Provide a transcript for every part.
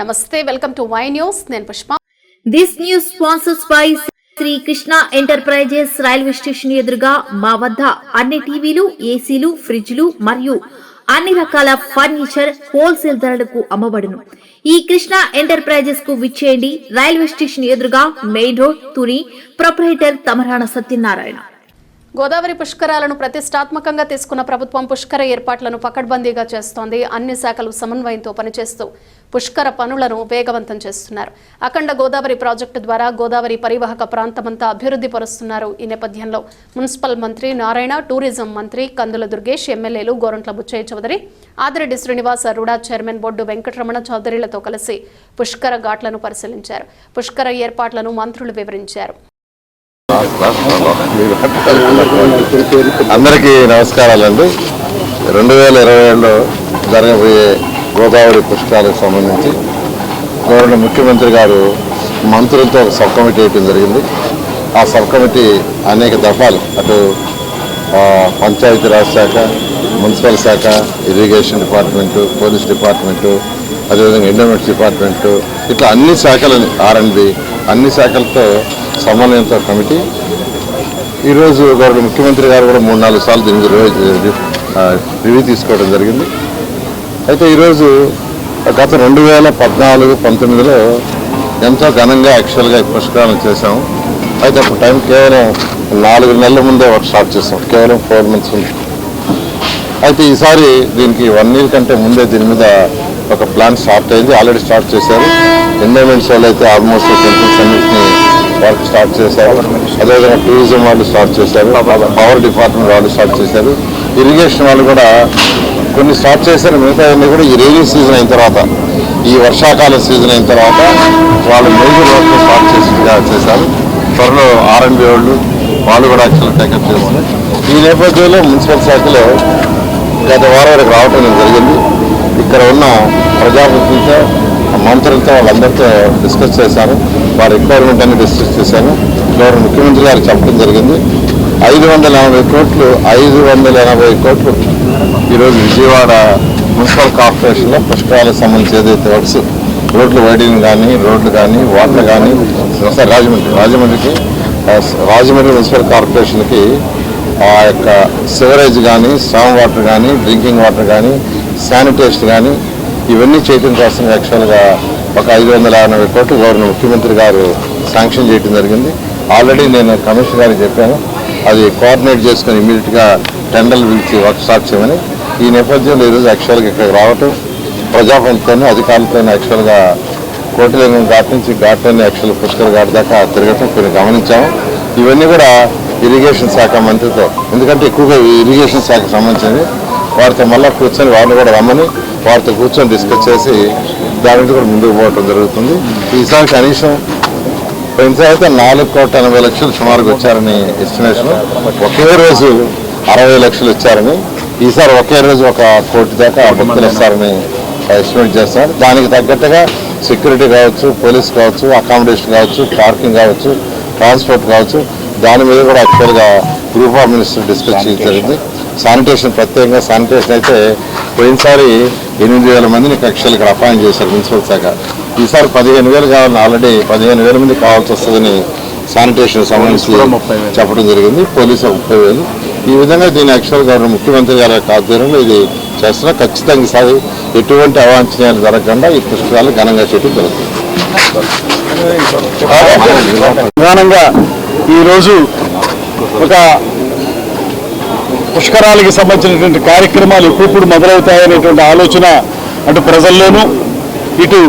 నమస్తే, welcome to Y news. నేను Pushpa. This news sponsors by Shri Krishna enterprises. Railway station ఎదురుగా మా వద్ద అన్ని టీవీలు, ఏసీలు, ఫ్రిడ్జ్లు మరియు అన్ని రకాల ఫర్నిచర్ హోల్సేల్ ధరలకు అమ్మబడును. ఈ కృష్ణ ఎంటర్ప్రైజెస్ కు విచ్చేయండి. రైల్వే స్టేషన్ ఎదురుగా, main road, Tuni. Proprietor Tamarana Satyanarayana. Godavari పుష్కరాలను ప్రతిష్టాత్మకంగా తీసుకున్న ప్రభుత్వం పుష్కర ఏర్పాట్లను పకడ్బందీగా చేస్తోంది. అన్ని శాఖలు సమన్వయంతో పనిచేస్తూ పుష్కర పనులను వేగవంతం చేస్తున్నారు. అఖండ గోదావరి ప్రాజెక్టు ద్వారా గోదావరి పరివాహక ప్రాంతమంతా అభివృద్ధి పరుస్తున్నారు. ఈ నేపథ్యంలో మున్సిపల్ మంత్రి నారాయణ, టూరిజం మంత్రి కందుల దుర్గేష్, ఎమ్మెల్యేలు గోరంట్ల బుచ్చయ్య చౌదరి, ఆదిరెడ్డి శ్రీనివాస, రుడా చైర్మన్ బొడ్డు వెంకటరమణ చౌదరిలతో కలిసి పుష్కర ఘాట్లను పరిశీలించారు. పుష్కర ఏర్పాట్లను మంత్రులు వివరించారు. అందరికీ నమస్కారాలండి. 2027లో జరగబోయే గోదావరి పుష్కరాలకు సంబంధించి గౌరవ ముఖ్యమంత్రి గారు మంత్రులతో ఒక సబ్ కమిటీ వేయడం జరిగింది. ఆ సబ్ కమిటీ అనేక దఫాలు అటు పంచాయతీరాజ్ శాఖ, మున్సిపల్ శాఖ, ఇరిగేషన్ డిపార్ట్మెంటు, పోలీస్ డిపార్ట్మెంటు, అదేవిధంగా ఎండోమెంట్స్ డిపార్ట్మెంటు, ఇట్లా అన్ని శాఖలని R&B అన్ని శాఖలతో సమన్వయంతో కమిటీ ఈరోజు గౌరవ ముఖ్యమంత్రి గారు కూడా 3-4 సార్లు దీనికి రివ్యూ తీసుకోవడం జరిగింది. అయితే ఈరోజు గత 2014-19లో ఎంతో ఘనంగా యాక్చువల్గా పుష్కరాలను చేశాము. అయితే అప్పుడు టైం కేవలం 4 నెలల ముందే వర్క్ స్టార్ట్ చేసాం, కేవలం 4 months ఉంది. అయితే ఈసారి దీనికి 1 year కంటే ముందే దీని మీద ఒక ప్లాన్ స్టార్ట్ అయింది. ఆల్రెడీ స్టార్ట్ చేశారు. ఎండోమెంట్స్ వాళ్ళు అయితే ఆల్మోస్ట్ టెంపుల్స్ అన్నింటినీ వర్క్ స్టార్ట్ చేశారు. అదేవిధంగా టూరిజం వాళ్ళు స్టార్ట్ చేశారు, పవర్ డిపార్ట్మెంట్ వాళ్ళు స్టార్ట్ చేశారు, ఇరిగేషన్ వాళ్ళు కూడా కొన్ని స్టార్ట్ చేశారు. మిగతా అన్నీ కూడా ఈ రైనీ సీజన్ అయిన తర్వాత, ఈ వర్షాకాలం సీజన్ అయిన తర్వాత వాళ్ళు మేజర్ వర్క్ స్టార్ట్ చేశారు. త్వరలో R&B వాళ్ళు కూడా యాక్చువల్గా టేకప్ చేస్తున్నారు. ఈ నేపథ్యంలో మున్సిపల్ శాఖలో గత వారం వరకు రావటం జరిగింది. ఇక్కడ ఉన్న ప్రజాప్రతినిధులతో, మంత్రులతో వాళ్ళందరితో డిస్కస్ చేశాను. వారి రిక్వైర్మెంట్ అన్ని డిస్కస్ చేశాను. గౌరవ ముఖ్యమంత్రి గారికి చెప్పడం జరిగింది. 580 కోట్లు ఈరోజు విజయవాడ మున్సిపల్ కార్పొరేషన్లో పుష్కరాలకు సంబంధించి ఏదైతే వర్క్స్, రోడ్లు వైడింగ్ కానీ, రోడ్లు కానీ, వాటర్ కానీ, రాజమండ్రి మున్సిపల్ కార్పొరేషన్కి ఆ యొక్క సివరేజ్ కానీ, స్టామ్ వాటర్ కానీ, డ్రింకింగ్ వాటర్ కానీ, శానిటేషన్ కానీ ఇవన్నీ చేయడం కోసం యాక్చువల్గా ఒక 580 కోట్లు గవర్నర్ ముఖ్యమంత్రి గారు శాంక్షన్ చేయడం జరిగింది. ఆల్రెడీ నేను కమిషనర్ గారికి చెప్పాను, అది కోఆర్డినేట్ చేసుకుని ఇమీడియట్గా టెండర్లు పిలిచి వర్క్ స్టార్ట్ చేయమని. ఈ నేపథ్యంలో ఈరోజు యాక్చువల్గా ఇక్కడికి రావటం, ప్రజాప్రతినిధులతోనూ అధికారులతో యాక్చువల్గా కోటిలింగం ఘాట్ నుంచి ఘాట్లోని యాక్చువల్ పుష్కర ఘాట్ దాకా తిరగటం కొన్ని గమనించాము. ఇవన్నీ కూడా ఇరిగేషన్ శాఖ మంత్రితో, ఎందుకంటే ఎక్కువగా ఇరిగేషన్ శాఖకు సంబంధించింది, వారితో మళ్ళీ కూర్చొని వారిని కూడా రమ్మని వారితో కూర్చొని డిస్కస్ చేసి దాని నుంచి కూడా ముందుకు పోవటం జరుగుతుంది. ఈసారి కనీసం పోయినసారి అయితే 4,80,00,000 సుమారుగా వచ్చారని ఎస్టిమేషన్. ఒకే రోజు 60 లక్షలు వచ్చారని, ఈసారి ఒకే రోజు 1 కోటి దాకా భక్తులు వస్తారని ఎస్టిమేట్ చేస్తారు. దానికి తగ్గట్టుగా సెక్యూరిటీ కావచ్చు, పోలీస్ కావచ్చు, అకామిడేషన్ కావచ్చు, పార్కింగ్ కావచ్చు, ట్రాన్స్పోర్ట్ కావచ్చు, దాని మీద కూడా యాక్చువల్గా గ్రూప్ ఆఫ్ మినిస్టర్ డిస్కస్ చేయడం జరిగింది. శానిటేషన్, ప్రత్యేకంగా శానిటేషన్ అయితే పోయినసారి 8,000 మందిని యాక్చువల్ ఇక్కడ అపాయింట్ చేశారు మున్సిపల్ శాఖ. ఈసారి 15,000 కావాలని, ఆల్రెడీ 15,000 మంది కావాల్సి వస్తుందని శానిటేషన్ సంబంధించి చెప్పడం జరిగింది. పోలీసు 30,000. ఈ విధంగా దీన్ని యాక్చువల్గా ముఖ్యమంత్రి గారి యొక్క ఆధ్వర్యంలో ఇది చేస్తున్నా. ఖచ్చితంగా ఈసారి ఎటువంటి అవాంఛనీయాలు జరగకుండా ఈ పుష్కరాలు ఘనంగా చేయడం జరుగుతుంది. ప్రధానంగా ఈరోజు ఒక పుష్కరాలకి సంబంధించినటువంటి కార్యక్రమాలు ఎప్పుడు మొదలవుతాయనేటువంటి ఆలోచన అటు ప్రజల్లోనూ ఇటు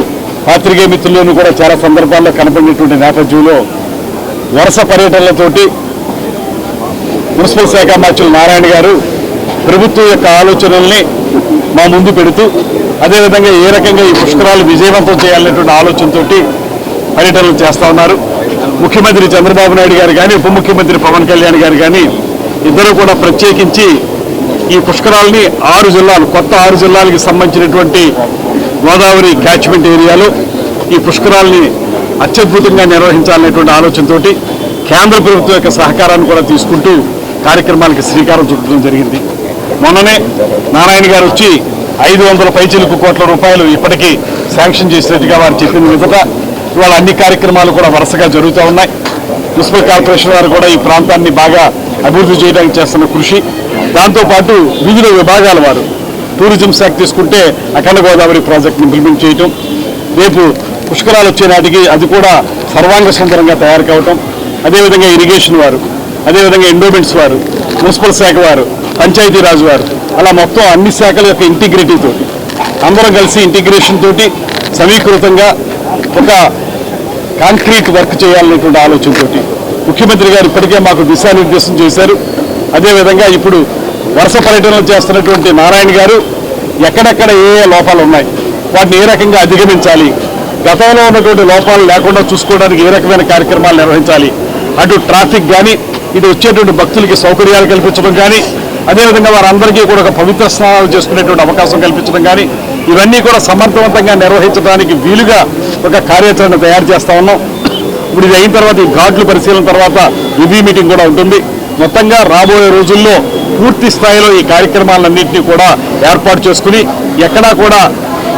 పాత్రికేయ మిత్రుల్లోనూ కూడా చాలా సందర్భాల్లో కనపడినటువంటి నేపథ్యంలో వరుస పర్యటనలతోటి మున్సిపల్ శాఖ మంత్రులు నారాయణ గారు ప్రభుత్వం యొక్క ఆలోచనల్ని మా ముందు పెడుతూ, అదేవిధంగా ఏ రకంగా ఈ పుష్కరాలు విజయవంతం చేయాలనేటువంటి ఆలోచనతో పర్యటనలు చేస్తూ ఉన్నారు. ముఖ్యమంత్రి చంద్రబాబు నాయుడు గారు కానీ, ఉప ముఖ్యమంత్రి పవన్ కళ్యాణ్ గారు కానీ ఇద్దరు కూడా ప్రత్యేకించి ఈ పుష్కరాలని 6 జిల్లాలు, కొత్త 6 జిల్లాలకి సంబంధించినటువంటి గోదావరి క్యాచ్మెంట్ ఏరియాలో ఈ పుష్కరాలని అత్యద్భుతంగా నిర్వహించాలనేటువంటి ఆలోచనతో కేంద్ర ప్రభుత్వం యొక్క సహకారాన్ని కూడా తీసుకుంటూ కార్యక్రమాలకు శ్రీకారం చుట్టడం జరిగింది. మొన్ననే నారాయణ గారు వచ్చి 500 పైచిలుకు కోట్ల రూపాయలు ఇప్పటికీ శాంక్షన్ చేసినట్టుగా వారు చెప్పిన మీదట ఇవాళ అన్ని కార్యక్రమాలు కూడా వరుసగా జరుగుతూ ఉన్నాయి. మున్సిపల్ కార్పొరేషన్ వారు కూడా ఈ ప్రాంతాన్ని బాగా అభివృద్ధి చేయడానికి చేస్తున్న కృషి, దాంతోపాటు వివిధ విభాగాల వారు టూరిజం శాఖ తీసుకుంటే అఖండ గోదావరి ప్రాజెక్ట్ని ఇంప్లిమెంట్ చేయటం, రేపు పుష్కరాలు వచ్చే నాటికి అది కూడా సర్వాంగ సుందరంగా తయారు కావటం, అదేవిధంగా ఇరిగేషన్ వారు, అదేవిధంగా ఎండోమెంట్స్ వారు, మున్సిపల్ శాఖ వారు, పంచాయతీరాజ్ వారు, అలా మొత్తం అన్ని శాఖల యొక్క ఇంటిగ్రిటీ తోటి అందరం కలిసి ఇంటిగ్రేషన్ తోటి సమీకృతంగా ఒక కాంక్రీట్ వర్క్ చేయాలనేటువంటి ఆలోచనతోటి ముఖ్యమంత్రి గారు ఇప్పటికే మాకు దిశానిర్దేశం చేశారు. అదేవిధంగా ఇప్పుడు వరుస పర్యటనలు చేస్తున్నటువంటి నారాయణ గారు ఎక్కడెక్కడ ఏ లోపాలు ఉన్నాయి, వాటిని ఏ రకంగా అధిగమించాలి, గతంలో ఉన్నటువంటి లోపాలు లేకుండా చూసుకోవడానికి ఏ రకమైన కార్యక్రమాలు నిర్వహించాలి, అటు ట్రాఫిక్ కానీ ఇటు వచ్చేటువంటి భక్తులకి సౌకర్యాలు కల్పించడం కానీ, అదేవిధంగా వారందరికీ కూడా ఒక పవిత్ర స్నానాలు చేసుకునేటువంటి అవకాశం కల్పించడం కానీ, ఇవన్నీ కూడా సమర్థవంతంగా నిర్వహించడానికి వీలుగా ఒక కార్యాచరణ తయారు చేస్తా ఉన్నాం. ఇప్పుడు ఇది అయిన తర్వాత ఈ ఘాట్లు పరిశీలన తర్వాత రివ్యూ మీటింగ్ కూడా ఉంటుంది. మొత్తంగా రాబోయే రోజుల్లో పూర్తి స్థాయిలో ఈ కార్యక్రమాలన్నింటినీ కూడా ఏర్పాటు చేసుకుని ఎక్కడా కూడా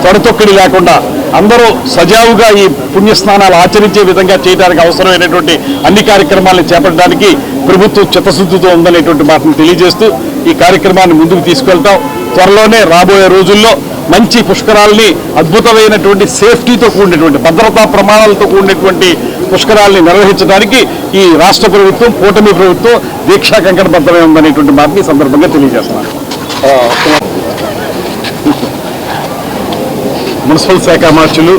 తొడతొక్కిడి లేకుండా అందరూ సజావుగా ఈ పుణ్యస్నానాలు ఆచరించే విధంగా చేయడానికి అవసరమైనటువంటి అన్ని కార్యక్రమాలను చేపట్టడానికి ప్రభుత్వం చిత్తశుద్ధితో ఉందనేటువంటి మాటను తెలియజేస్తూ ఈ కార్యక్రమాన్ని ముందుకు తీసుకెళ్తాం. త్వరలోనే రాబోయే రోజుల్లో మంచి పుష్కరాల్ని అద్భుతమైనటువంటి సేఫ్టీతో కూడినటువంటి భద్రతా ప్రమాణాలతో కూడినటువంటి పుష్కరాల్ని నిర్వహించడానికి ఈ రాష్ట్ర ప్రభుత్వం, కూటమి ప్రభుత్వం దీక్షా కంకణబద్ధమై ఉందనేటువంటి మాటని ఈ సందర్భంగా తెలియజేస్తున్నాను. మున్సిపల్ శాఖ మార్చులు,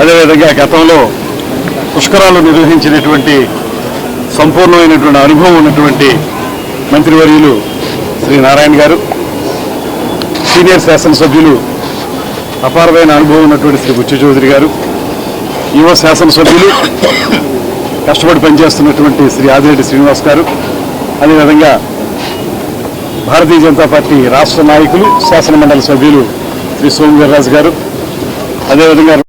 అదేవిధంగా గతంలో పుష్కరాలు నిర్వహించినటువంటి సంపూర్ణమైనటువంటి అనుభవం ఉన్నటువంటి మంత్రివర్యులు శ్రీ నారాయణ గారు, సీనియర్ శాసనసభ్యులు అపారమైన అనుభవం ఉన్నటువంటి శ్రీ బుచ్చ చౌదరి గారు, యువ శాసనసభ్యులు కష్టపడి పనిచేస్తున్నటువంటి శ్రీ ఆదిరెడ్డి శ్రీనివాస్ గారు, అదేవిధంగా భారతీయ జనతా పార్టీ రాష్ట్ర నాయకులు శాసనమండలి సభ్యులు శ్రీ సోము వీర్రాజు గారు, అదేవిధంగా